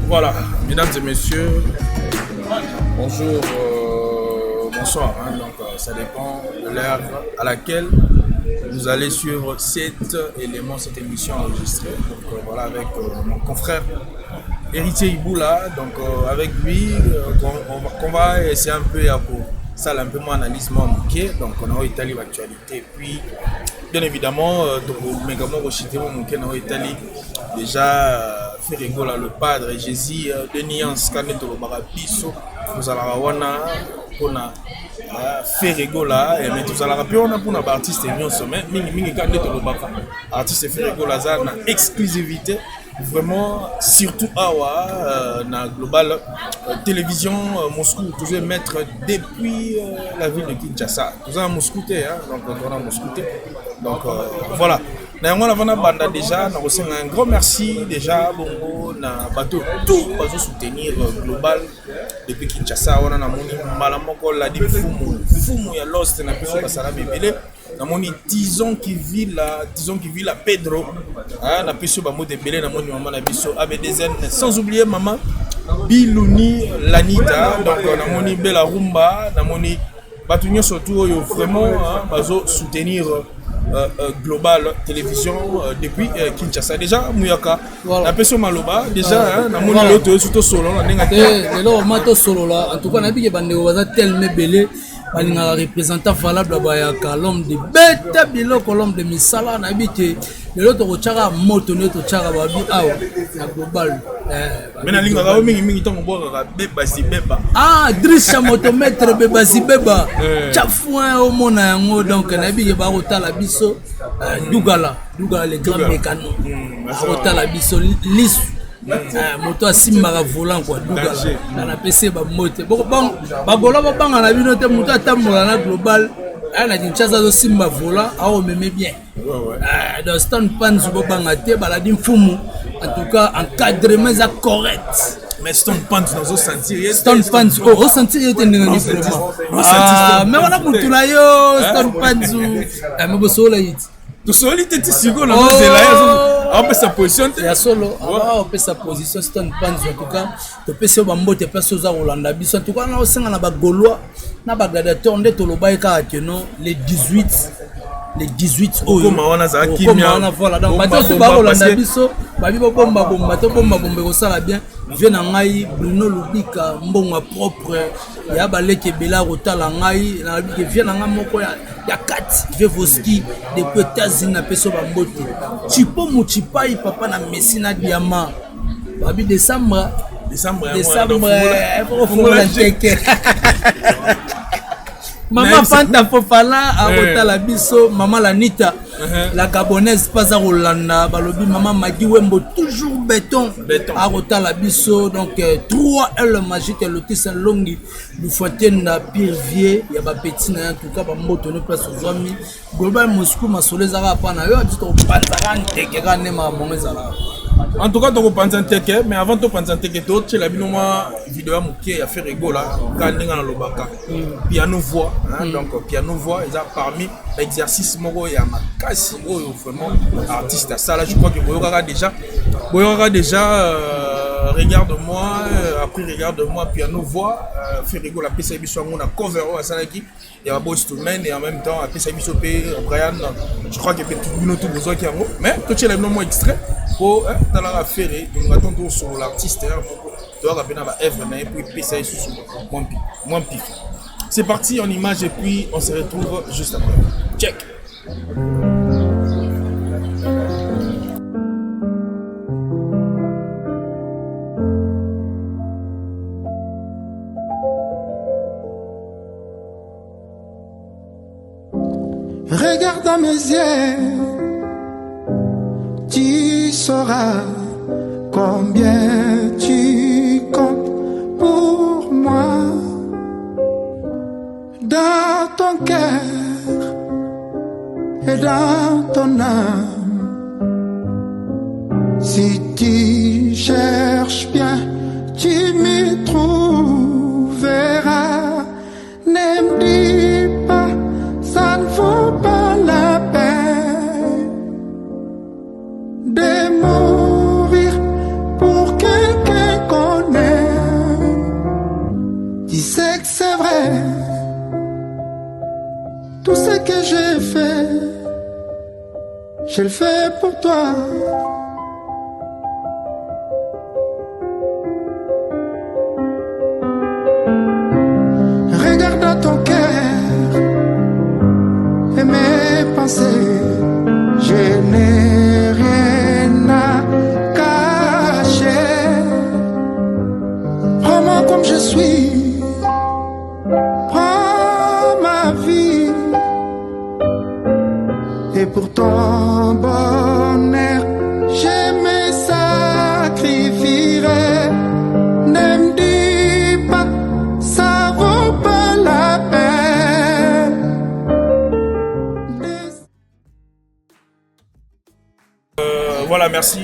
Voilà, mesdames et messieurs, bonjour, bonsoir. Donc, ça dépend de l'heure à laquelle vous allez suivre cet élément, cette émission enregistrée. Donc, voilà, avec mon confrère Héritier Iboula. Donc, avec lui, on va essayer un peu pour ça, un peu mon analyse, mon bouquet. Donc, on a Italie l'actualité. Puis, bien évidemment, mon Italie déjà. Ferregola le padre Jésus Denis Scanet le Barapiso nous allons avoir Ferregola et mais tout ça la on a pour un artiste et sommet mingi Scanet le Barapiso artiste Ferregola ça na exclusivité vraiment surtout na global télévision Moscou toujours mettre depuis la ville de Kinshasa tout ça Moscou donc on a Moscou donc voilà. Déjà, un grand merci déjà bongo na bateau tout pour soutenir global depuis Kinshasa on a moni malamoko la di fumu ya lost na peso basala bebele na moni tison qui vit la Pedro na peso ba mot de belé na moni maman na biso ABDZN sans oublier maman Bilouni Lanita donc na moni Bella Rumba na moni batunyo surtout vraiment bazo soutenir global télévision depuis Kinshasa déjà Mouyaka la personne maloba déjà na moni l'autre surtout solo na nenga lelo mato solo là en tout cas na bi ke bande waza tellement belé balinga représentant valable bayaka l'homme de bête biloko l'homme de misala na bi ke lelo to chaka moto ne to chaka babi aw na global mais na linga ka mingi tango boka beba si beba Drisha motomètre beba si beba chafouin au mona yango donc na bi ke ba kotala biso Dougala les grands mécanos kotala biso lisu moto asimaka volant quoi Dougala na PC ba mote ba gola ba banga na bino te moto atambola na global na Kinshasa zo simba volant ao meme bien dans Stone Panz bo banga te baladi mfumu en tout cas encadrement est correct mais Stone Panz nous sentir Stone Panz au sentir était ndenge mais on a mutuna yo Stone Panz mais bo sola yit to soli te sigo na zela on peut sa position ya solo on peut sa position Stone Panz en tout cas to pese ba mbote place za Rolanda biso en tout cas na osenga na ba gaulois na ba gladiateur nde to loba ka que non les 18 comme on a ça kimia voilà donc bato ba Rolanda biso babi bomba to bomba ko sala bien vient na ngai Bruno Lubika mbonga propre ya baleke bela rotala ngai na bi vient na nga moko ya Kat Vevoski depuis États-Unis na peso ba mbote chipo muchipai papa na Messina Diama babi décembre pour la teke Maman Fanta Fofala a la biso, maman Lanita, la gabonaise pas à Rolanda, balobi maman Magui Wembo toujours béton à Rota la biso donc 3 L magique lotis longi du fontaine na pire vieux ya ba petit na en tout cas ba moto ne place aux amis global Moscou ma solezara pa na yo to panzara ntekera ne ma mongezala. En tout cas, tu penses en teke, mais avant de penser en teke, tu as vu moi vidéo qui a fait rigola, quand on est dans le baka, piano voix, donc piano voix, ils ont parmi l'exercice moro et à ma casse, vraiment artiste. Ça là, je crois que vous aurez déjà, regarde-moi, après regarde-moi, piano voix, fait rigola, puis ça y on a cover à Salaki, il y a Boss to Men et en même temps, après ça y Brian, je crois qu'il y a tout besoin qui a mot, mais tu as le nom extrait. Pour dans la affaire, nous attendons sur l'artiste, tu dois rappeler ma œuvre, et puis ça est sous moins pif. C'est parti en image et puis on se retrouve juste après. Check. Regarde dans mes yeux, tu sauras combien tu comptes pour moi. Dans ton cœur et dans ton âme, si tu cherches bien, tu m'y trouveras. Ne me dis pas, ça ne vaut pas la peine de mourir pour quelqu'un. Tu sais que c'est vrai. Tout ce que j'ai fait, je le fais pour toi. Regarde dans ton cœur et mes pensées. Je n'ai rien à cacher. Prends-moi comme je suis. Prends ma vie. Et pour ton bonheur, je me sacrifierai. Ne me dis pas, ça vaut pas la peine. Voilà, merci.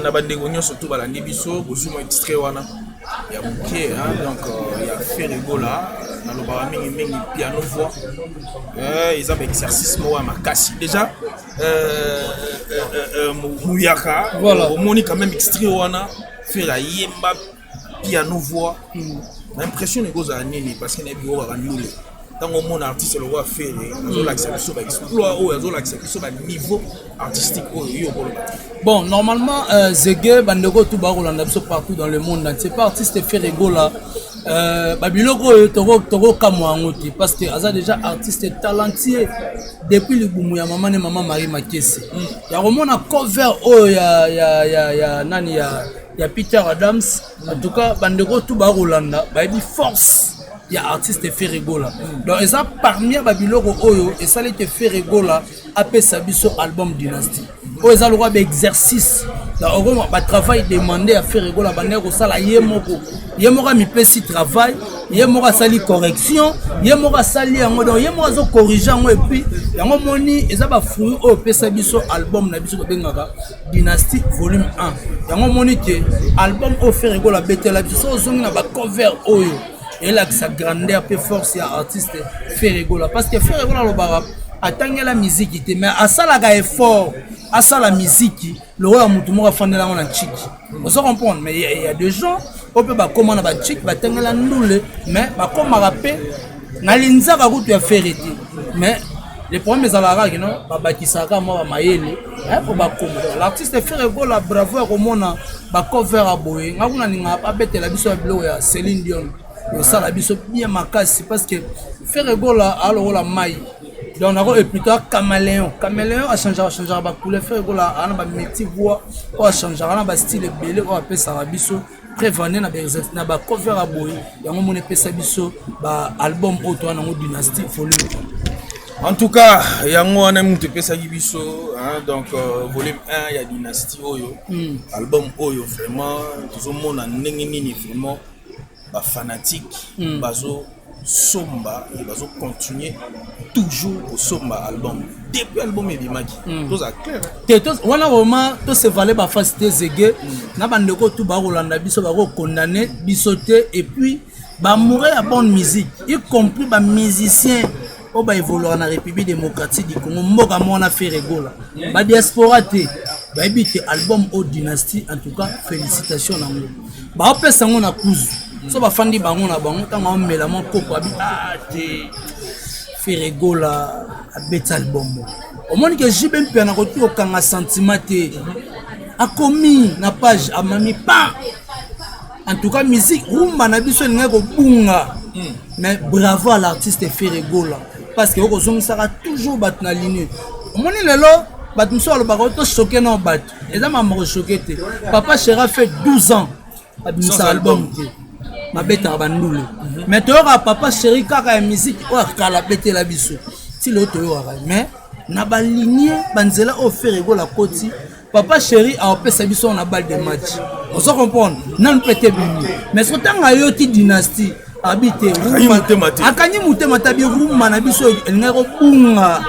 Nabandegogno surtout balandi biso bozuma extrait wana ya muke donc ya Ferego là na lobara mingi piano voix ils ont exercice moi makasi déjà Mouyaka voilà au moni quand même extrait wana faire yemba piano voix l'impression ne goza nini parce que na biwo ba ndule tant mon artiste le roi faire l'accès ba exploit ou l'accès sur ba niveau artistique yo bon normalement Zege bandeko tout barolanda biso partout dans le monde entier pas artiste Ferego là babiloko toko kamwa ngoti parce que aza déjà artiste talentueux depuis le boom ya maman et maman Marie Makese ya romona cover ya nani ya Peter Adams en tout cas bandeko tout barolanda ba bi force ya artiste Ferego là donc ça parmi babiloko oyo et ça les Ferego là apesa biso album Dynasty oyo eza lokwa exercice donc on va travail demander à Ferego la bande ko sala yemoko mipesi travail yemoko sali correction yemoko sali yango donc yemoko zo corriger yango et puis yango moni eza ba fruit oyo pesa biso album na biso bengaka Dynasty volume 1 yango moni que album o Ferego la betela biso zongi na ba cover oyo et là sa grandeur peu force ya artiste Ferego là parce que Ferego là lobara attendre la musique mais à ça la effort à ça la musique le roi mutumo va faire la on chic on se comprend mais il y a des gens on peut pas comment na chic va tenir la ndoule mais ba comme rapper na linza ka kutu ya ferete mais les problèmes à la rage non ba bakisaka moi ba mayele pour ba comme l'artiste Ferego la bravo ya komona ba cover a boye ngakuna ninga ba betela biso ya bilo ya Céline Dion ça la biso bien makasi parce que Ferego là alors la maille donc on a plutôt caméléon a changé ba couleur Ferego là on a multi voix on a changé on a style belé on appelle ça biso prévenir na ba cover a boy yango mon pesa biso ba album auto na Dynasty volume en tout cas yango wana mutu pesa biso donc volume 1 ya Dynasty oyo album oyo vraiment tout le monde a nini vraiment ba fanatique bazo somba et bazo continuer toujours au somba album depuis album ebimaki tous à clair tetos wana vraiment to se valait ba facilité Zege na bandeko tout ba rolanda biso ba condamner bisoté et puis ba mourir à bonne musique y compris ba musicien au ba évoluer na République démocratique du Congo mboka mona Ferego là ba diaspora te ba ebité album au Dynasty en tout cas félicitations na ngo ba pesa ngo na kuzu so ba fandi bango na bango tanga mela mon koko abi te Ferego la abeta album au moins que j'ai bien pena ko ti okanga sentiment te a commis na page a mami pas en tout cas musique rumba na biso ninga ko bunga mais bravo à l'artiste Ferego là parce que oko zongi sera toujours bat na ligne au moins lelo bat muso lo ba ko to choquer na bat et ça m'a choqué te papa Chera fait 12 ans abimisa album te ma bête à bandoule mais tu auras papa chéri kaka ya musique ou kala bête la biso si l'autre aura mais na ba ligne banzela au Ferego la koti papa chéri a opé biso on a balle de match on se comprend non pété bini mais ce temps a yoti Dynasty habité akani mutema tabi rumba na biso ngako bunga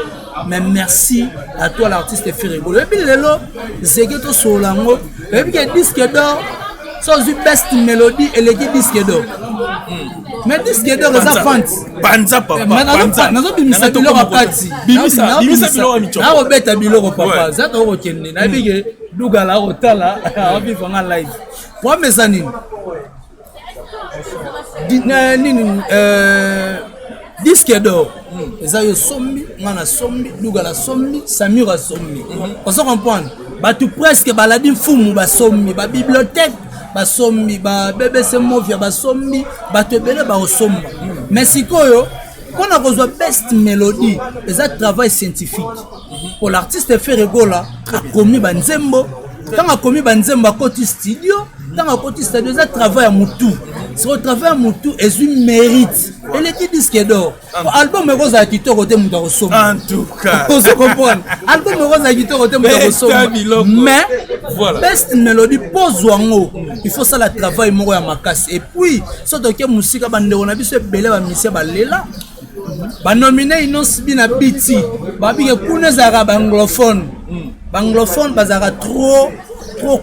mais merci à toi l'artiste Ferego et puis lelo Zege to solango et puis disque d'or so the best melody et les disques d'or mais disque d'or ça font banza papa banza nazo bimisa bilo rapati bimisa bilo amicho na robeta bilo papa za to kende na bige dugala otala abi fanga live kwa mezani disque d'or eza yo sombi ngana sombi Dougala sombi Samira sombi on comprendre batu presque baladi mfumu basombi ba bibliothèque basombi ba BBC Movia basombi batu ebele ba osomba mais sikoyo quand on a best mélodie eza travail scientifique pour l'artiste Ferregola a commis banzembo quand a commis banzembo à côté studio dans la côté studio ça travaille à Moutou c'est le travail à Moutou et une mérite et les disques d'or album me rose à Tito côté Moutou en tout cas on se comprend album me rose à Tito côté Moutou mais voilà best mélodie pose wango il faut ça la travail moko ya makasi et puis surtout que musique bande on a biso belé ba mission balela ba nominé Inos Bina Biti ba bi kuna za anglophone anglophone bazara trop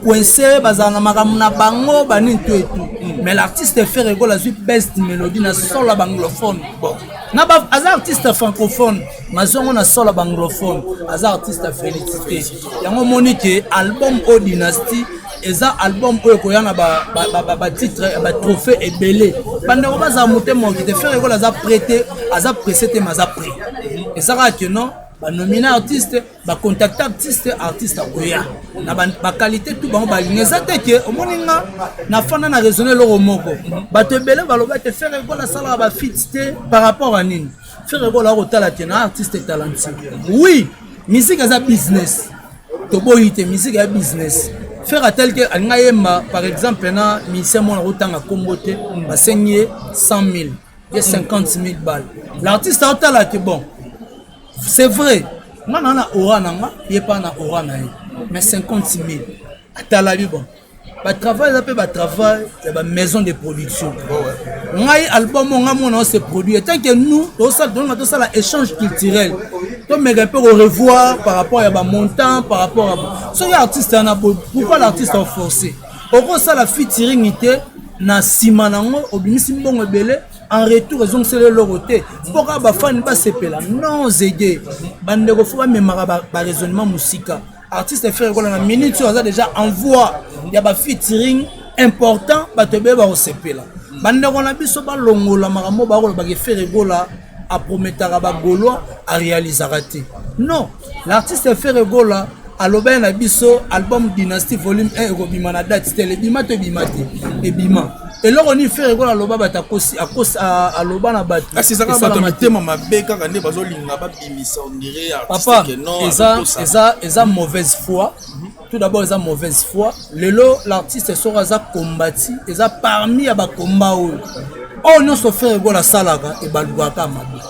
coincé bazana makamuna bango bani tout et tout mais l'artiste Ferregola la best mélodie na solo anglophone bon na ba artiste francophone mazongo na solo anglophone artiste félicité yango monique album O Dynasty eza album oyo koyana ba titre ba trophée ebelé bande ko baza motema ki te Ferregola za prêté aza pressé te maza prêt et ça que non ba nominé artiste ba contacter artiste oya na ba qualité tout ba balinga te ke omoninga na fana na raisonner lo moko ba te belé ba loba te Ferregola sala ba fit te par rapport à nini Ferregola rotala te na artiste talentueux oui musique as a business to boyite musique a business faire à tel que ngayema par exemple na musicien mon rotanga kombote ba saigner 100 000 50 000 balles l'artiste a rotala te bon. C'est vrai, moi on a aura nanga, il est pas na aura na mais 50 000. Atala bon. Ba travail ça peut ba travail, c'est ba maison de production. Ngai album on se produit tant que nous on ça la échange culturel. Donc mais peut revoir par rapport à ba montant par rapport à ce artiste en a pourquoi l'artiste a forcé. Au ça la featuring na simanango obimisi mbongo belé en retour ils ont c'est leur côté pourquoi ba fan ba sepela non zege bande ko faut même ba raisonnement musika artiste Ferregola na minute ça déjà envoie il y a ba featuring important ba te be ba sepela bande ko na biso ba longola makambo ba ko ba Ferregola a promettra ba gaulois a réaliser raté non l'artiste Ferregola aloba na biso album Dynasty volume 1 ekobima na date tele bima to bimate e bima et là on y fait aloba bata kosi aloba na bato c'est ça ka bato mitema mabe kaka nde bazolinga ba bimisa on dirait artiste que non eza mauvaise foi tout d'abord eza mauvaise foi lelo l'artiste sera za combattu eza parmi ya ba combat oh non so faire la salaka e balugaka mabe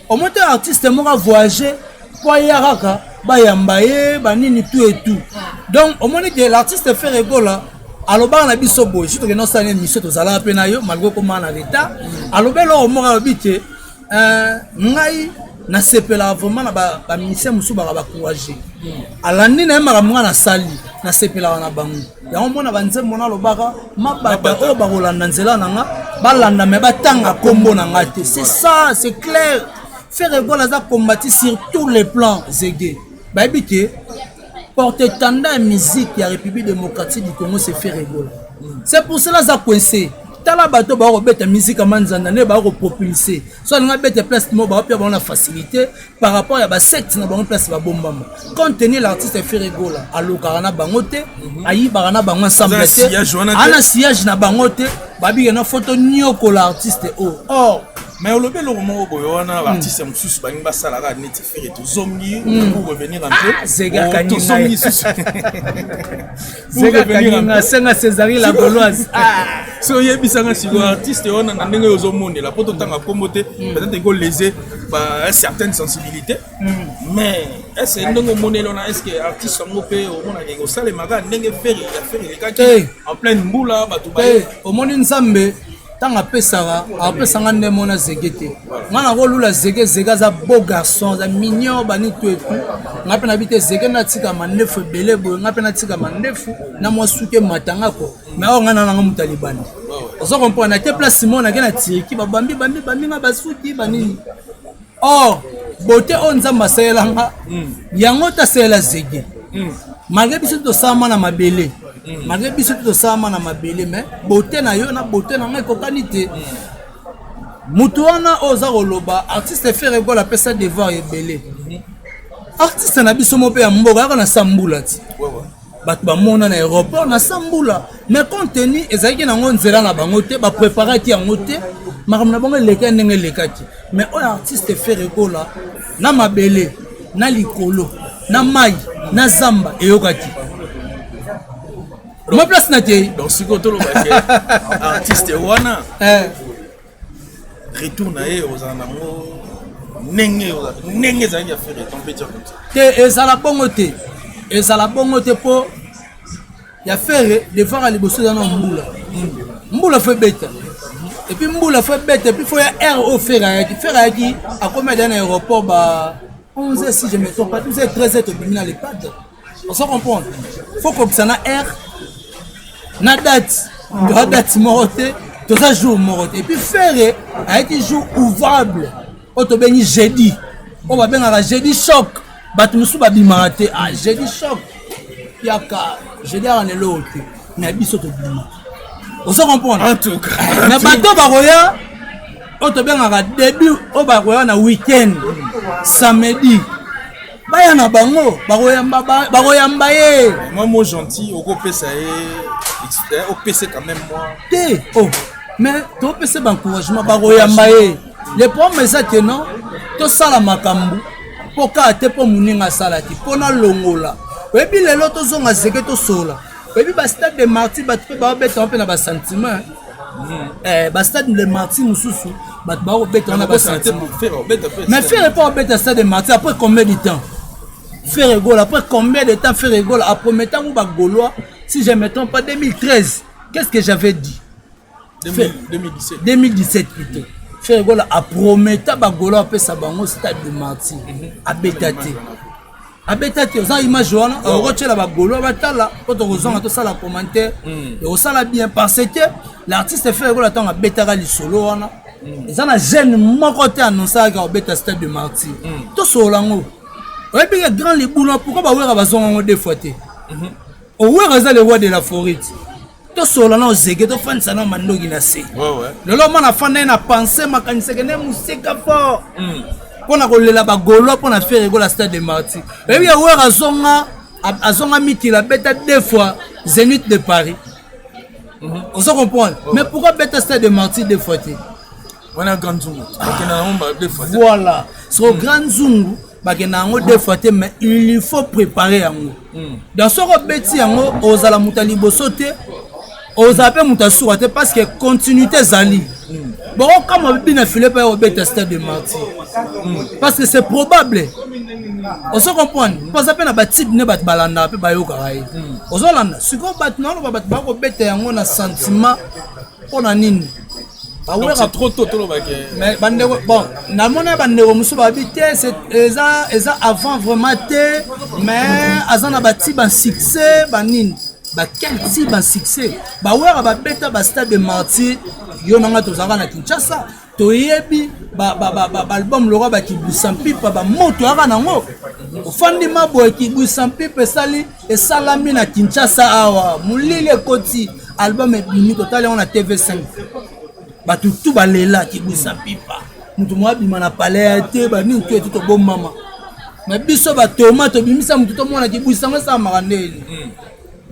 au moins artiste moko voyager kwa yaraka bayamba ye banini tout et tout donc au moins que l'artiste Ferregola aloba na biso boy surtout que non ça une mission to zala pe na yo malgré comment na l'état aloba lo mo ka bité ngai na sepela vraiment na ba mission musu ba courager alandi na makamwa na sali na sepela na bangu yango mona banze mona lobaka mabata o ba kolanda nzela nanga balanda me batanga kombo na ngate c'est ça c'est clair Ferregola za combattu sur tous les plans zege ba bité porte-étendard à musique de la République démocratique du Congo c'est Ferregola. C'est pour cela que coincé. Tala bato ba ko beta musique manzana ne ba ko propulser. So nga beta place mo ba on a facilité par rapport à ba secte na ba place ba bombama. Compte tenu l'artiste Ferregola aloka na bangote, ayi ba na bango ensemble te. Ana siège na bangote, ba bi na photo nyoko l'artiste oh. Mais au lobby le moment où on a l'artiste mususu ba ngba sala ka neti faire tout zombi pour revenir un peu Zega Kanyinga Zega Kanyinga senga Césari la Gauloise so yebisanga siko artiste on a ndenge ozomonde la poto tanga kombote peut-être ko léser ba certaines sensibilités mais est-ce ndenge monelo na est-ce que artiste ngo pe o mona ngego sale maga ndenge faire les kaki en pleine mboula batu ba o moni nzambe tanga pesanga nde mona zegete ngana ko lula zege za beau garçon za mignon bani tout et tout ngape na bité zege na tika mandefu belé boy ngape na tika mandefu na mo suke matanga ko mais o ngana nga mutalibani ozo comprendre na te place mona ke na tiriki ba bambi nga basuki bani oh beauté on nzamba selanga yango ta sela zege malgré biso to sama na mabele malgré biso to sama na mabele mais beauté na yo na beauté na ngai kokani te mutu wana oza koloba artiste Ferre Gola pesa devoir ebele artiste na biso mo pe ya mboka yaka na sambula ti bato bamona na aéroport na sambula mais contenu ezalaki nango nzela na bango te bapreparaki yango te makambo na bango eleka ndenge elekaki mais oyo artiste Ferre Gola na mabele na likolo na mai na zamba eyokaki ma place na te donc siko tolobaki artiste wana retour na ye ozala nango ndenge ezalaki affaire etompetia kuti te ezala bongo te mpo ya Ferre devoir ya liboso eza na mbula fo ebeta epuis mbula fo ebeta epuis fo ya air oyo Ferre ayaki akomi aya na aéroport ba 11h si je me trompe pas 12h 13h tobimi na lepade on se comprendre faut kokisa na air na date moko te toza jour moko te epuis Ferre ayaki jour ouvrable oyo tobengi jeudi oyo babengaka jeudi choc bato mosusu babimaka te jeudi choc yaka jeudi aka lelo oyo te mais biso tobima ozo comprendre en tout cas mais bato bakoya oyo tobengaka début oyo bakoya na week-end samedi baya na bango bakoyamba ye moi mo gentil okopesa ye opesa quand même moi te mais topesa baencouragement bakoyamba ye le problème eza ke non tosala makambo mpo kaka te mpo moninga asala te mpo nalongola oyebi lelo tozonga zeke tosola oyebi bastade de marti bato mpe baobeta mpe na basentiment bastade de marti mosusu bato baobeta na basentiment mais Ferre mpo obeta stade de marti après combien de temps Ferre Gola après combien de temps Ferre Gola apromettant ou bagaulois si je me trompe pas 2013 qu'est-ce que j'avais dit 2017 plutôt Ferre Gola aprometa bagaulois apesa bango stade de marti abeta te oza image wana okotyela bagaulois batala po tokozonga tosala commentaire ekosala bien parce que l'artiste Ferre Gola ntango abetaka lisolo wana eza na jeune moko te annonceaka obeta stade de marti tosolola ngo oyebi ke grand libula pourquoi bawera bazonga ngo deux fois te owera eza le roi de la forêt tosolola na ozege tofandisa na mandoki na se lelo mwana afanda ye na pense makaniseke nde mosika fort mpona kolela bagaulois mpona Ferre Gola stade de marti oyebi ke owera azonga mikili abeta deux fois zénith de Paris ozo comprendre mais pourquoi beta stade de marti deux fois te wana grand zungu voilà so grand zungu bakenda yango deux fois te mais il faut préparer yango dans soko beti yango ozala muta liboso te ozala pe muta suka te parce que continuité ezali boko kama bina file pa obeta stade de marti parce que c'est probable ozo comprendre parce que na batype ne bat balanda pe bayokaka ye ozolanda siko bat naloba bat bakobeta yango na sentiment mpona nini donc c'est trop tôt mais bon namona bandeko mosusu babi te eza avant vraiment te mais aza na bati succès banini baquel type de succès bawera babeta bastade de marti yo nanga tozalaka na Kinshasa toyebi baalbum lora bakibwisa mpipa bamoto yaka nango ofandi maboye kibwisa mpipa esalami na Kinshasa awa molili ekoti album ebimi totali yango na TV5 bato tu balela kibwisa mpipa mutu mwa bima na palais te banini tu eti tobomama mais biso batoma tobimisa mutu tomona kibwisa ngo esalamaka ndeni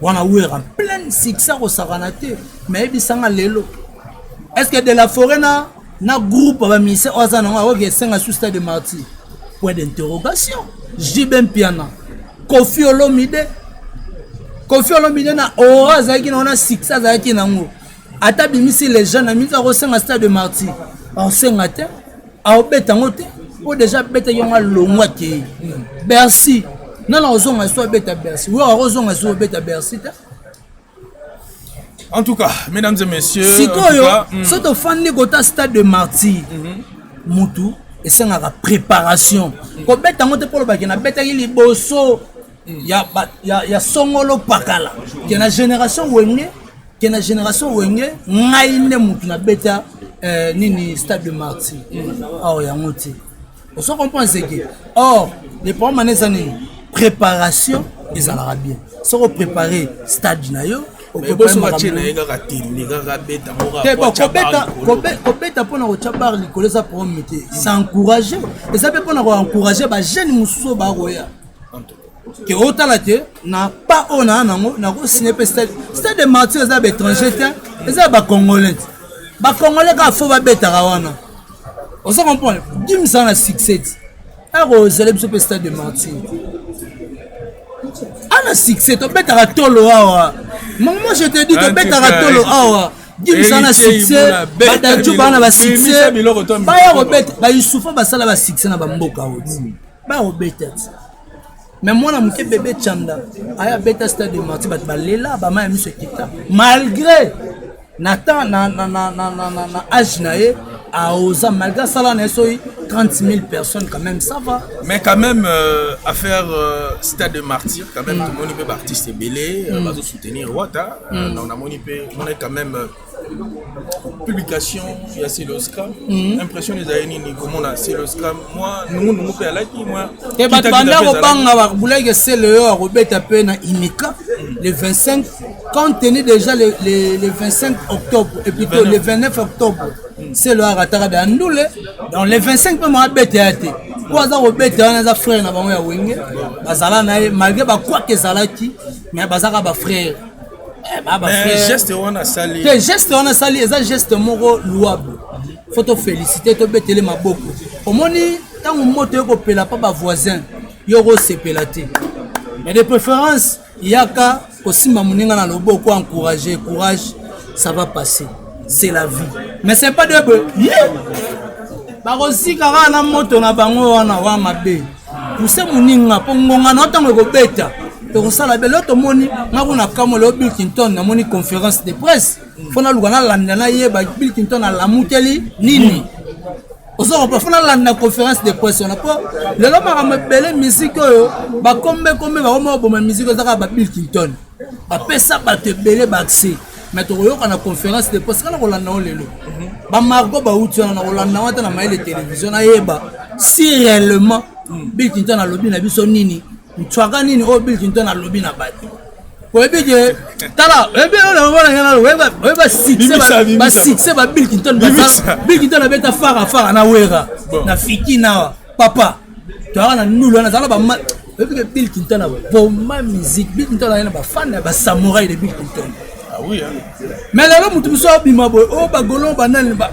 wana wera plein succès akosakana te mais ebisanga lelo est-ce que de la forêt na groupe baministère oyo aza nango akoki esenga su stade de marti point d'interrogation Jibem Piana Kofi Olomide na ora azalaki nango na succès azalaki nango ata bimisi les jeunes amisi akosenga stade de marti akosenga te aobeta yango te po déjà betaki yango alongwa ke Bercy nana ozonga so abeta Bercy wera ozonga so obeta Bercy te. En tout cas, mesdames et messieurs, sikoyo so tofandi kota stade de marti mutu esengaka préparation kobeta yango te po lobaki na betaki liboso ya songolo pakala ke na génération wenge ngai nde mutu na beta nini stade de marti awa yango te oso comprendre ce que or le problème eza nini préparation ils allaient bien. Si vous préparez stade nayo, mais vous savez na yega ka télé ka beta mora. Kobeta pona ko chabar likolo ça pour mettre. C'est encourager. Et ça peut pona ko encourager ba jeune mususu ba roya. Que otala te na pas ona nango na ko signer stade de martyrs za ba étranger te za ba congolais. Ba congolais ka fo ba beta rawana. On se comprend. Dim ça na succès. Alors célèbre ce stade de martyrs. Ana succès to beta tolo awa. Moi je te dis to beta tolo awa. Dim ça na succès. Ba da juba na ba succès. Ba ya robet ba yusufa ba sala ba succès na ba mboka oti. Ba robet. Mais moi, je suis bébé Chanda. Aya beta stade de Marty, balela, ba ma miso kita. Malgré Nathan na âge naé a osa malgré ça là na 30 000 personnes quand même ça va. Mais quand même à faire stade de martyr quand même tout le monde peut artiste belé, va soutenir Wata. On a on est quand même publication il y a Celoscam impression des années ni comment on a Celoscam moi nous peut aller moi et banda ko banga ba boulege c'est le Robert peu na Imika le 25 compte tenu déjà le 25 octobre et plutôt le 29 octobre c'est le ratara de Andoule donc le 25 peut moi bête ate quoi ça Robert na frère na bango ya wenge bazala na malgré ba quoi que zalaki mais bazaka ba frère. Geste on a sali. Geste on a sali, et ça geste moro louable. Faut te féliciter, te betele ma beaucoup. Au moni, tant que moto ko pela pas ba voisin, yoro se pelaté. Mais de préférence, yaka aussi mamuninga na lobo ko encourager, courage, ça va passer. C'est la vie. Mais c'est pas de ba aussi kara na moto na bango wana wa mabe. Pour ce muninga pongonga na tango ko beta. Donc ça la belle moni ngakuna kamo le Bill Clinton na moni conférence de presse fona lugana landana yeba Bill Clinton na la muteli nini ozo pa fona landa conférence de presse on a pas le loma ma belle musique yo ba kombe ba mo bo ma musique za ba Bill Clinton ba pesa ba te belle ba accès mais to yo kana conférence de presse kana ko landa on lelo ba margo ba uti na ko landa wata na maile télévision na yeba si réellement Bill Clinton a lobby na biso nini Mchwaga nini o Bill Clinton a lobby na bati. Ko ebije tala ebe o na ngana weba succès ba Bill Clinton ba Bill Clinton a beta fara na wera na fiki na papa. To ana nulo na zala ba ebe Bill Clinton a bomba musique Bill Clinton a ba fan ba samouraï de Bill Clinton. Ah oui hein. Mais là mutu biso bima boy o ba golon ba nan ba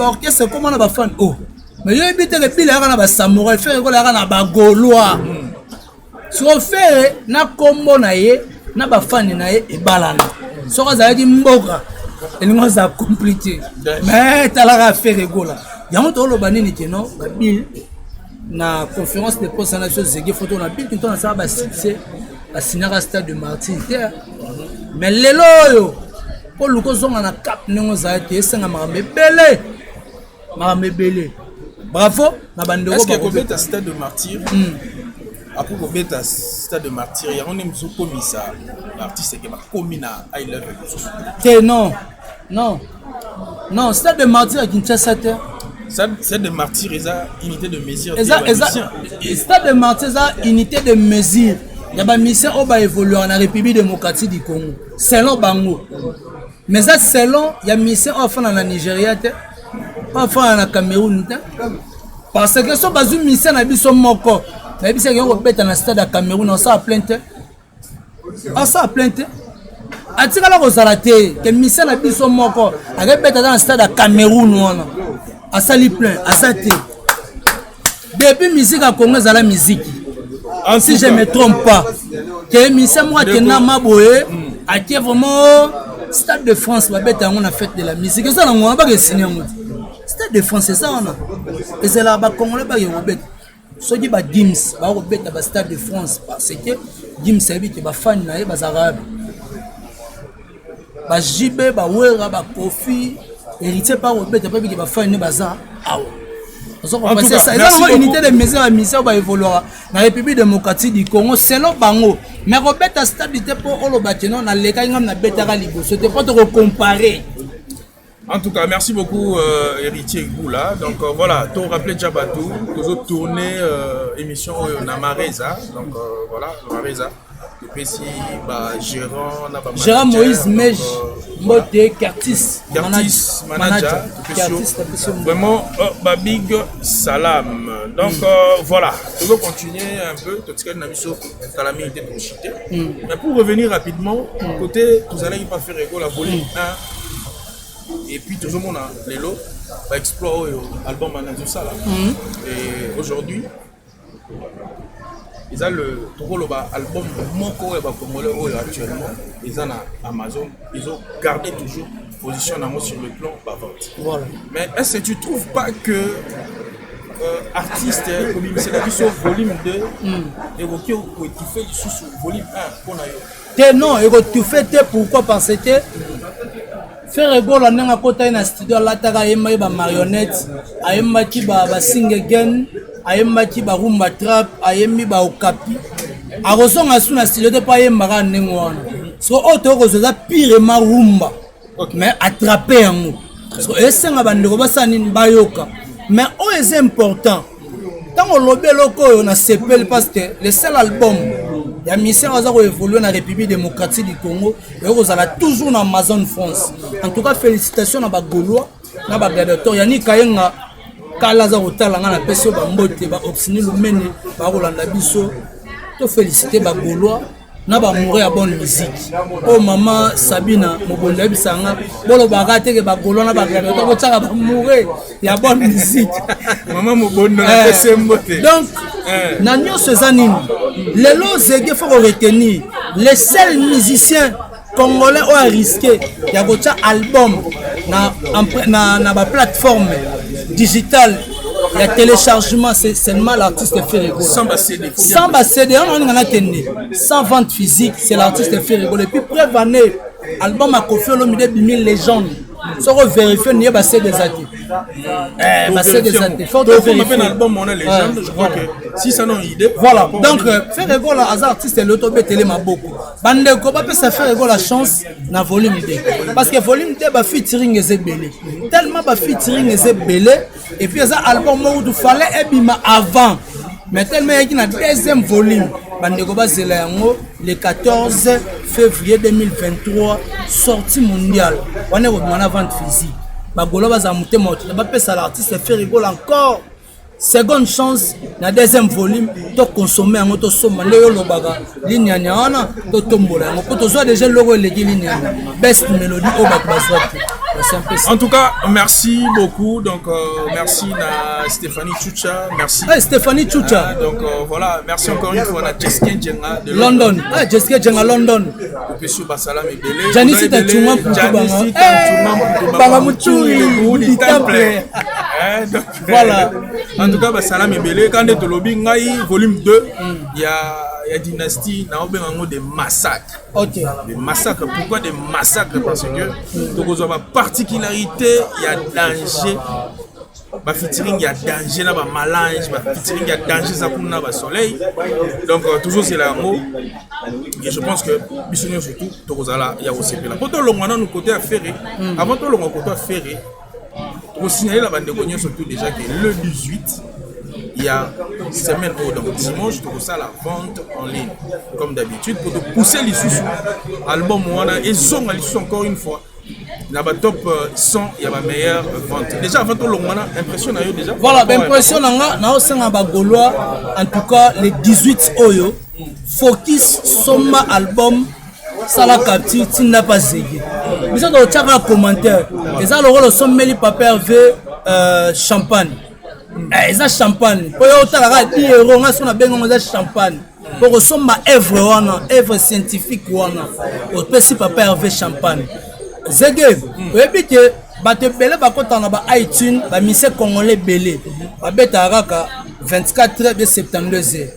orchestre comment na ba fan oh. Mais yo ebite ke Bill na ba samouraï faire ko la na ba goloa. So fait na kombo na ye na ba fan na ye e balana so ka za di mboka elingo za compliqué mais talaka faire egola yango to lo banini keno ba Bill na conférence de presse na chose zege photo na Bill Clinton na ça ba succès ba signera stade de Martin mais lelo yo po luko zonga na cap nengo za te senga makambe belé bravo na bandeko est-ce que Robert stade de martyr après qu'on bête à stade de martyr, il y a un émission comme ça. L'artiste qui m'a commis à I Love You. Non, stade de martyr à Kinshasa. Stade de martyr, il y a unité de mesure. Stade de martyr, il y a unité de mesure. Il y a une mission qui va évoluer en République démocratique du Congo. Selon Bango. Mais ça, selon, il y a une mission qui va faire en Nigeria, pas faire en Cameroun. Parce que si on a une mission qui va faire mais si on peut dans le stade à Cameroun, on s'en plainte. On s'en plainte. A dit que la Rosalate, que Michel a dit son mot, a répété dans le stade à Cameroun, à sali plein, à sati. Depuis musique à Congo, c'est la musique. Si je ne me trompe pas, que Michel moi qui n'a pas boé, a qui vraiment stade de France, on a fait de la musique. Ça on a pas signé. Stade de France, c'est ça on a. Et c'est là-bas qu'on a pas Robert. Ceux qui ba Gims ba Robert ba stade de France parce que Gims c'est qui ba fan na ba arabe ba JB ba Wera ba Kofi hérité par Robert pas qui ba fan ne baza ah on passer ça la unité de mesures à mission ba évoluer na République démocratique du Congo selon bango mais Robert a stade pour olo batino na leka ngam na betara liboso te pas te comparer En tout cas, merci beaucoup, Héritier Goula. Donc voilà, tu as rappelé Djabatou, nous avons tourné émission Namareza. Donc voilà, Namareza. Depuis si, Gérard Moïse Mej, Moté, Curtis, manager. Vraiment, big salam. Donc voilà, tu veux continuer un peu, mais pour revenir rapidement, côté, vous allez pas faire la volume 1. Et puis tout le monde a les lots, va explorer l'album Manager ça là. Et aujourd'hui, ils ont le album Moko et Congolais actuellement. Ils ont Amazon, ils ont gardé toujours position sur le plan vente. Voilà. Mais est-ce que tu ne trouves pas que artiste, c'est la question volume 2 et qui fait du sous volume 1 pour nous? Non, et tu fais pourquoi? Parce que faire rigolo nanga kota na studio la taka yema ba marionnette ayema ki ba sing again ayema ki ba rumba trap ayemi ba okapi arosonga su na studio te pa yema ka nengwana so auto ko za pire ma rumba mais attraper yango so esenga bandeko basani bayoka mais o est important tant on lobelo ko na sepel parce que le seul album il y a mission à évoluer dans la République démocratique du Congo et vous allez toujours dans Amazon France. En tout cas, félicitations à Bagolois, à Bagadator. Yannick Kayenga, Kalaza Otalanga, la personne Bambote, Obsini Lumene, Barolanda Bisso. Je félicite Bagolois. Na ba mourir à bonne musique. Oh maman Sabina, Mobonda Bisanga, bolo bagate ke Bagolois na Bagadator, ko tsaka ba mourir ya bonne musique. Maman Mobonda Sembote. Donc Nanyo Sezanine, les lots il faut retenir les seuls musiciens congolais ont risqué il y a un album na plateforme digitale, il y a téléchargement, c'est seulement l'artiste fait rigolo. Sans CD, sans vente physique, c'est l'artiste fait rigolo. Et puis preuve année, album a confié l'homme de 1000 légendes. Si on vérifie, il y a des athées. Il faut vérifier l'album, on a légende, je crois que si ça n'a une idée. Voilà, donc faire rigolo à artiste et l'autobétélé m'a beaucoup. Bandeko, ça fait rigolo la chance dans volume 2. Parce que volume 2, il featuring est belé. Tellement featuring est belé. Et puis, ça album où il fallait être avant. Mais tellement il y a un deuxième volume. Le 14 février 2023, sortie mondiale. On est en vente physique. Bagolo va monter l'artiste fait rigolo encore. Seconde chance, na deuxième volume, to consommer en auto somme, le baga, ligne nyana, to tombola. On peut soit déjà logo les lignes. Best mélodie au bac. En tout cas, merci beaucoup. Donc, merci à Stéphanie Tchoucha. Merci. Hey, Stéphanie Tchoucha. Donc, voilà, merci encore une fois à Jessica Djenga de London. Ah, Jessica Djenga London. Monsieur Bassalam et Belé. Janice Tatouma pour voilà. En tout cas, Bassalam et Belé, quand on est au lobby, volume 2, il y a Dynastie, il y a des massacres. Okay. Des massacres. Pourquoi des massacres? Parce que donc, on a particularité, il y a danger. Featuring, il y a danger, il y a malange, featuring, il y a danger, ça pour le soleil. Donc, toujours c'est l'amour. Et je pense que, Bissonnier surtout, il y a aussi là. Pour tout le monde, nous côté à Ferré, avant tout le monde côté à Ferré, pour signaler la bande de Cognon surtout déjà que le 18, il y a semaine donc dimanche, tout ça la vente en ligne comme d'habitude pour te pousser les sous album et son encore une fois la top 100 il y a ma meilleure vente déjà avant tout le monde impression déjà voilà impression na osenga ba Gaulois en tout cas les 18 oyo focus soma album sala capture tinda pas zégué mais on tchaka commentaire et ça le rôle sommeli papa Hervé champagne eza champagne po yo talaka 10 euros nga sona bengo eza champagne pour resomba œuvre scientifique wana opesi papa Hervé champagne zege oyebi ke bato ebele bakotana ba iTunes ba mise congolais belé babetaka kaka 24 de septembre 2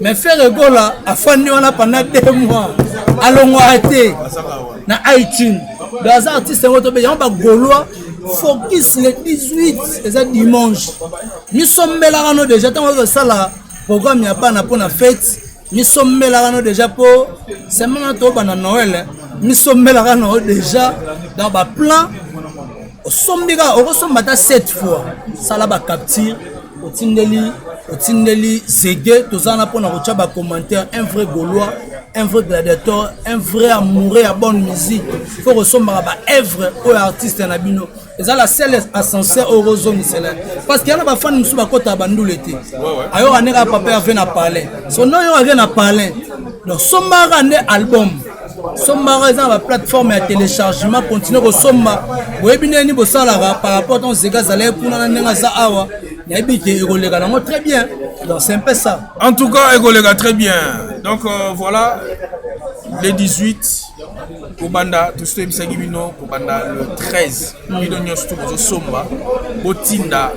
mais faire rigola afandi wana pendant 2 mois alongwa te na iTunes des artistes ngoto be yamba Gaulois focus le 18 et dimanche nous sommes là déjà tant que ça là programme ya bana pour la fête nous sommes là déjà pour semaine to bana Noël nous sommes là déjà dans ba plan osombika okosomba ta 7 fois sala ba capture otindeli zege tozana pona kocha ba commentaire un vrai gaulois un vrai gladiateur un vrai amoureux à bonne musique faut kosomba ba œuvre au artiste na bino eza la seule ascenseur eurozone c'est là parce qu'il y a ba fan musu ba kota bandule te ayo aneka papa avait na parler son nom yo avait na parler donc somba rande album somba eza ba plateforme ya téléchargement continue ko somba webineni bo sala par rapport aux zega zala kuna na nenga za awa très bien. Donc c'est un peu ça. En tout cas, Egolega très bien. Donc voilà, les 18, Kobanda, tout ce qui est Kobanda le 13, Bidonyo Studio Somba, Botinda,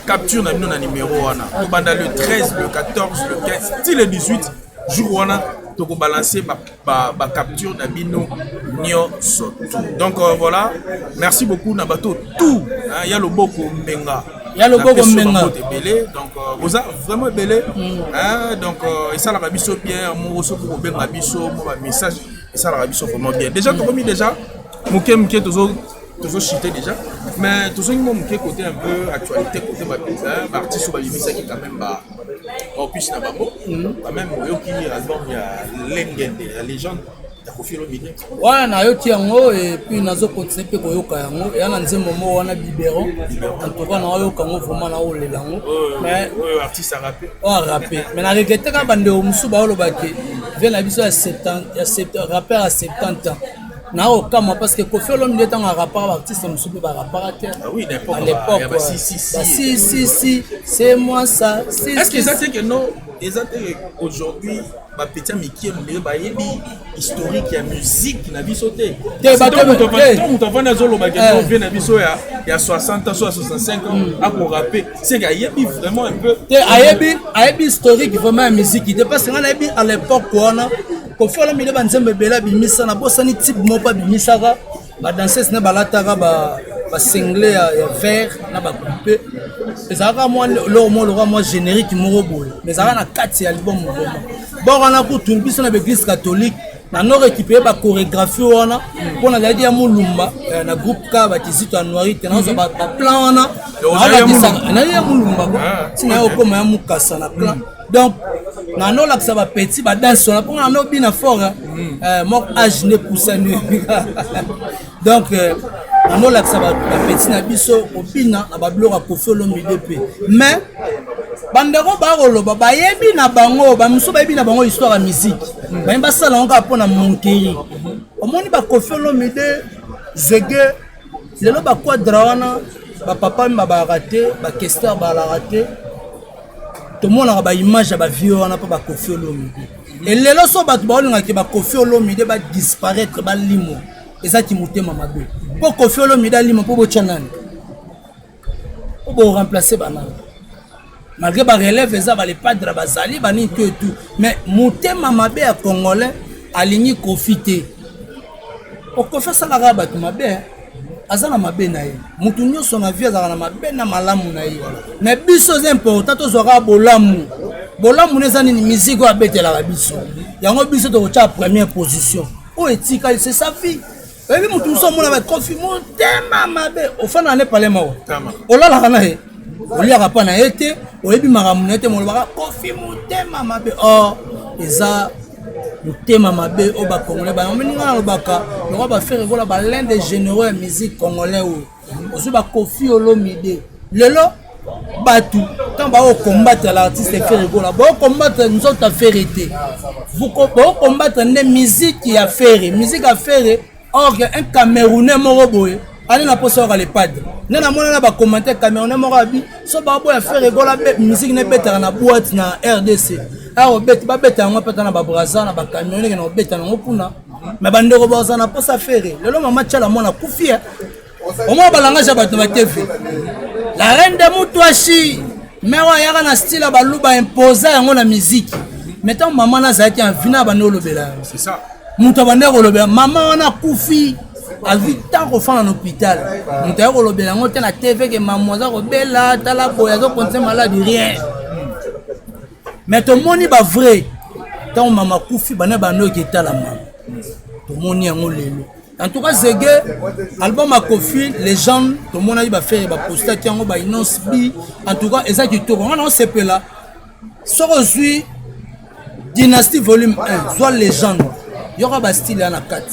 capture na numéro 1. Kobanda le 13, le 14, le 15, si le 18, jour 1, tu peux balancer ma capture d'Abino Nyo Soto. Donc voilà, merci beaucoup Nabato. Tout, il y a le Boko Mbenga. Il y a le Boko Mbenga. Donc vous avez vraiment belé. Donc et ça la rabisso bien, mon reçu pour bien rabisso, mon message et ça la rabisso vraiment bien. Déjà tu remis déjà Mouké toujours cité déjà, mais toujours Mouké côté un peu actualité côté ma artiste ou limite qui quand même en plus na babo quand même yo qui album il y a Lengende la légende ya Koffi Olomide ouais na yo ti yango et puis nazo continuer pe ko yoka yango ya na nzembo mo wana Biberon en tout cas na yo kango vraiment na olela yango mais artiste à rapper mais na regrette ka bande o musu ba oloba ke vient la biso ya 70 rappeur à 70 ans. Non, parce que Koffi Olomide est un rapport artiste, oui, à l'époque. Si, c'est moi ça. Est-ce que ça c'est que non, aujourd'hui, ma petite amie qui est historique, il y a musique, la vie sautée. Il y a 60 ans, 65 ans, à pour rapper. C'est qu'il y a vraiment un peu. Il y a historique, vraiment la musique. Parce qu'à l'époque, Koffi Olomide banzembe bela bimisa na bosani type mopa bimisaka ba danseuse na balataka ba single ya vert na ba coupe ezaka moi le générique moko boy mais ezaka na 4 album vraiment bon on a ko tout biso na l'église catholique na no récupérer ba chorégraphie wana pona la dia mulumba na groupe ka ba kizito noiri tena zo ba plan wana na ya mulumba tina yo koma ya mukasa na plan donc nano la ça va petit ba danse on a pour nano bina fort mon âge ne pousse donc nano la ça va petit na biso opina na ba blora Koffi Olomide pe mais bandeko ba roloba ba yebi na bango ba muso ba yebi na bango histoire ya musique ba mba sala on ka pona monkeri omoni ba Koffi Olomide zege lelo ba quadra wana ba papa mba ba raté ba questeur ba la raté tout le monde a une image de la vie on a pas Koffi Olomide et les lois sont battus on a que Koffi Olomide va disparaître ba limo et ça qui monte mama be pour Koffi Olomide limo pour bochanan pour remplacer banana malgré ba relève ça va les padres bazali bani que tout mais monte mama be à congolais aligné profiter pour Koffi ça la rabat mama be azana mabe na ye mutu nyonso na vie azana mabe na malamu na ye mais biso c'est important to zora bolamu neza ni musique o abetela biso yango biso to cha première position o etika c'est sa vie ebi mutu so mona ba Koffi motema mabe ofana ne parler mawo olala kana he oliaka pa na ete oyebi maramu nete mo ba Koffi motema mabe oh eza motema mabe o ba congolais ba meninga lobaka no ba faire gola ba l'un des généraux de musique congolais o ozo ba Koffi Olomide lelo batu quand ba o combattre l'artiste faire gola ba o combattre nous autres faire été vous combattre ne musique ya faire or un Camerounais moko boye allez na poso ka les padres na mona na ba commentaire Camerounais moko abi so ba boya faire gola musique ne betara na boîte na RDC alors ba beta ngo peta na ba braza na ba Camerounais na beta ngo kuna mais bandeko ba na posa faire lelo mama tchala mona kufia au moins balangage ba to ba TV la reine de Moutouachi mais wa yaka na style ba luba imposer yango na musique mettons maman na zaki en vina ba no lobela c'est ça muta bandeko lobela maman wana kufi a 8 ans au fond en hôpital muta ko lobela ngo te na TV que maman za ko bela tala boya zo konte malade rien mais tout le monde est vrai tant maman kufi bana bano qui est à la main tout le monde yango lelo En tout cas, Zégué, album à Kofi, les gens, tout le monde a eu faire des poster qui ont annonce bi. En tout cas, ça qui tourne. On a ce peu là. Sur aujourd'hui, Dynastie volume 1, soit légende. Il y aura un style à la 4.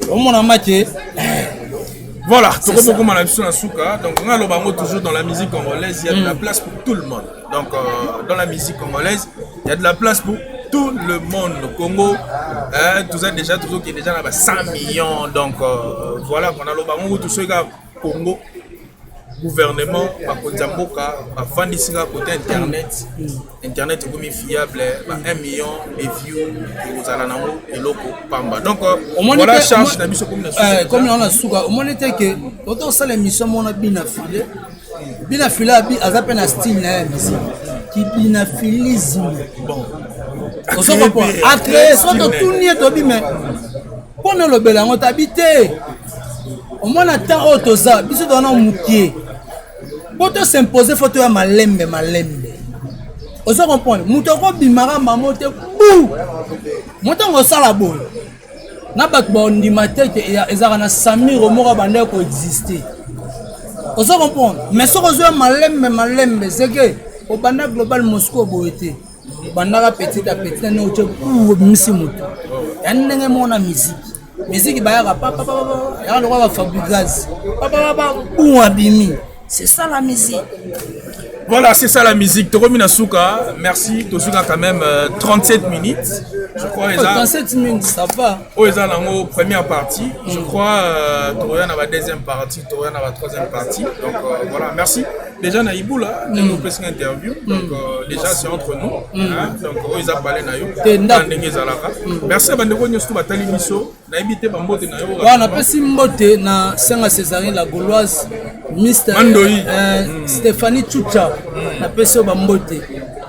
Au monde a marqué. Voilà, tout le monde a sur la souka. Donc, on a toujours dans la musique congolaise, il y a de la place pour tout le monde. Donc, dans la musique congolaise, il y a de la place pour tout le monde. Le Congo, tout ça déjà, toujours qui est déjà là 100 millions. Donc, voilà, on a le tout ce gars Congo, gouvernement, Bakonzamboka, Fandisika côté internet. Internet est comme fiable, 1 million de views, vous allez en et loco pamba. Donc, voilà, charge d'habitude comme on a souka. Au moins, était que, autant ça, l'émission, on a bien affilé. Bien affilé, à ça, peine à style, qui bien affilisme. Bon. On se comprend. À créer, soit de tout nier, mais pour nous, le bel, on t'habite. Au moins, on attend autre ça. Bisous dans nos moutiers. Pour te s'imposer, il faut te malembe. On se comprend. Moutoko bimara mamote bouh. Moutoko sala bon. Na bak ba ondimate ke ezara Samir omora bande ko exister. On se comprend. Mais ce que je malembe c'est que au banda global Moscou boete. Banda petit à petit na oche misi moto. Yanenge mona musique. Musique ba ya papa ya le roi Fabugaz. Papa bou abimi. C'est ça la musique. Voilà, c'est ça la musique. Toromina Souka, merci. Tosuka quand même 37 minutes. Je crois. 37 minutes, ça va. Ils ont la première partie. Je crois Torian a la deuxième partie, Torian a la troisième partie. Donc voilà, merci. Déjà, Naïbou là, nous faisons une interview. Donc déjà, c'est entre nous. Donc ils ont parlé Naïbou. Merci à Bandeko Nyostu Batali Miso. Naïbité Bambote Naïbou. On a passé Mbote na Senga Césarine la Gauloise. Mr. Stéphanie Tchoucha. Na peso Bambote.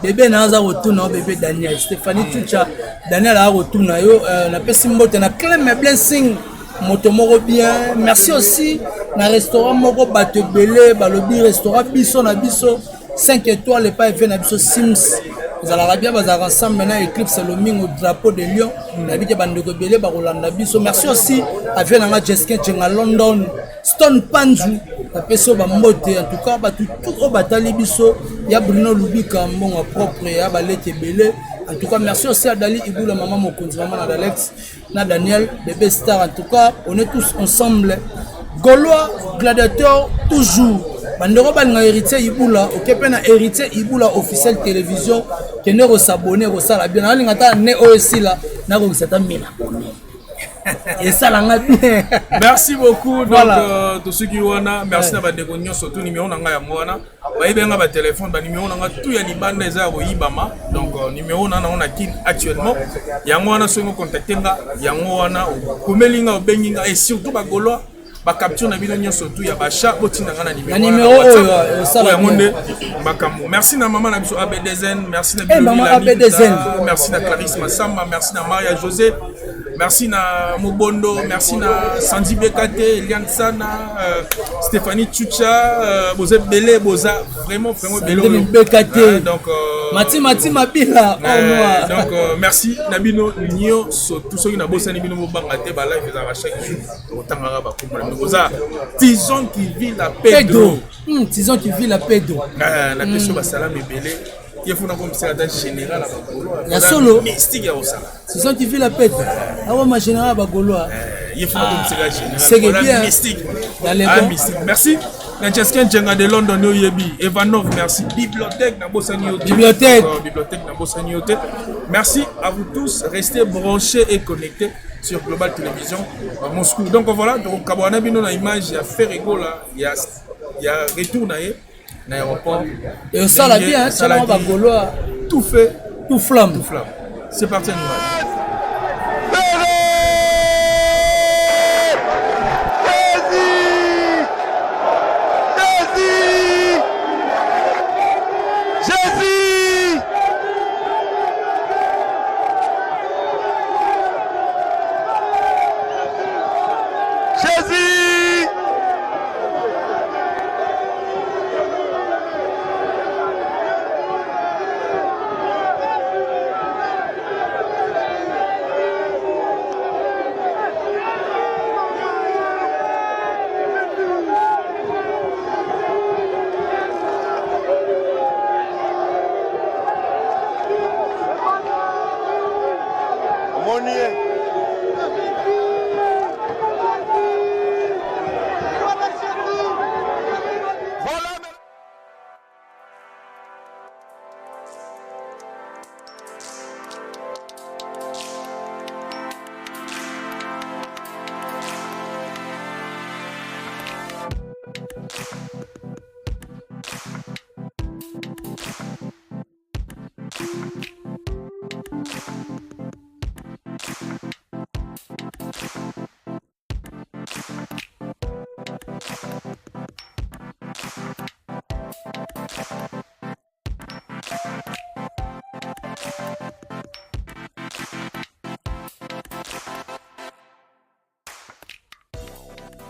Bébé Naza retourne bébé Daniel. Stéphanie Tchoucha. Daniel a retourné. Na peso Mbote. Na Clem Blessing. Motomoro bien. Merci aussi. Na restaurant Moko Batebele. Balobi restaurant Bisso na Bisso. 5 étoiles et pas fait na Bisso Sims. Vous allez bien, vous allez ensemble maintenant Eclipse Loming au drapeau de Lyon. N'habitez pas de Belé, Barolanda Bisso. Merci aussi à Vienna Jeskin à London. Stone Panzu, la personne Bambote. En tout cas, tout au Batali Bisso. Il y a Bruno Lubika, mon propre, il y a Balete Belé. En tout cas, merci aussi à Dali Ibou, la maman Mokonzi, maman Alex, na Daniel, bébé star. En tout cas, on est tous ensemble. Gaulois, gladiateur, toujours. Bandero balinga héritier Ibula, okepe na héritier Ibula officiel télévision, qui ne s'abonner au sala bien. Na lingata ne aussi là, na ko seta mina. Et ça l'a bien. Merci beaucoup. Voilà. Donc tous ceux qui wana, merci na bandeko nyonso surtout numéro nanga ya mwana. Ba ibenga ba téléphone, ba numéro nanga tout ya libanda eza ko yibama. Donc numéro nana on a kin actuellement. Yango wana so ngo contacter nga, yango wana komelinga obenginga et surtout ba Gaulois. Ba capture na bino nyonso tout ya ba chat botinga na numéro ça la monde makambo. Merci na maman na biso ABDZN, merci na bino merci na Clarisse Massamba, merci na Maria José, merci na Mobondo, merci na Sandy Bekate, Eliane Sana, Stéphanie Tchoucha, Boza Belé, Boza vraiment Belé Bekate. Donc Mati Mabila donc merci na bino nyo tous ceux qui na bossa ni bino banga te ba live za chaque jour otangara ba comprendre. Tison qui vit la Pedro. Tison qui vit la Pedro. La question va salam et belé. Il faut comme ça dans général à la solo mystique ya osala. Tison qui vit la Pedro. Ah ma général ba Gaulois. Il faut comme ça général. C'est bien mystique. Mystique. Merci. Nancesken Djenga de London no yebi. Evanov merci. Bibliothèque na Bossani Hotel. Bibliothèque na Bossani Hotel. Merci à vous tous. Restez branchés et connectés sur Global Télévision à Moscou. Donc voilà, donc Kabwana bino na image, il y a Ferrego là, il y a retour na l'aéroport. Et ça la bien, ça va Gaulois. Tout fait, tout flamme. C'est parti en image.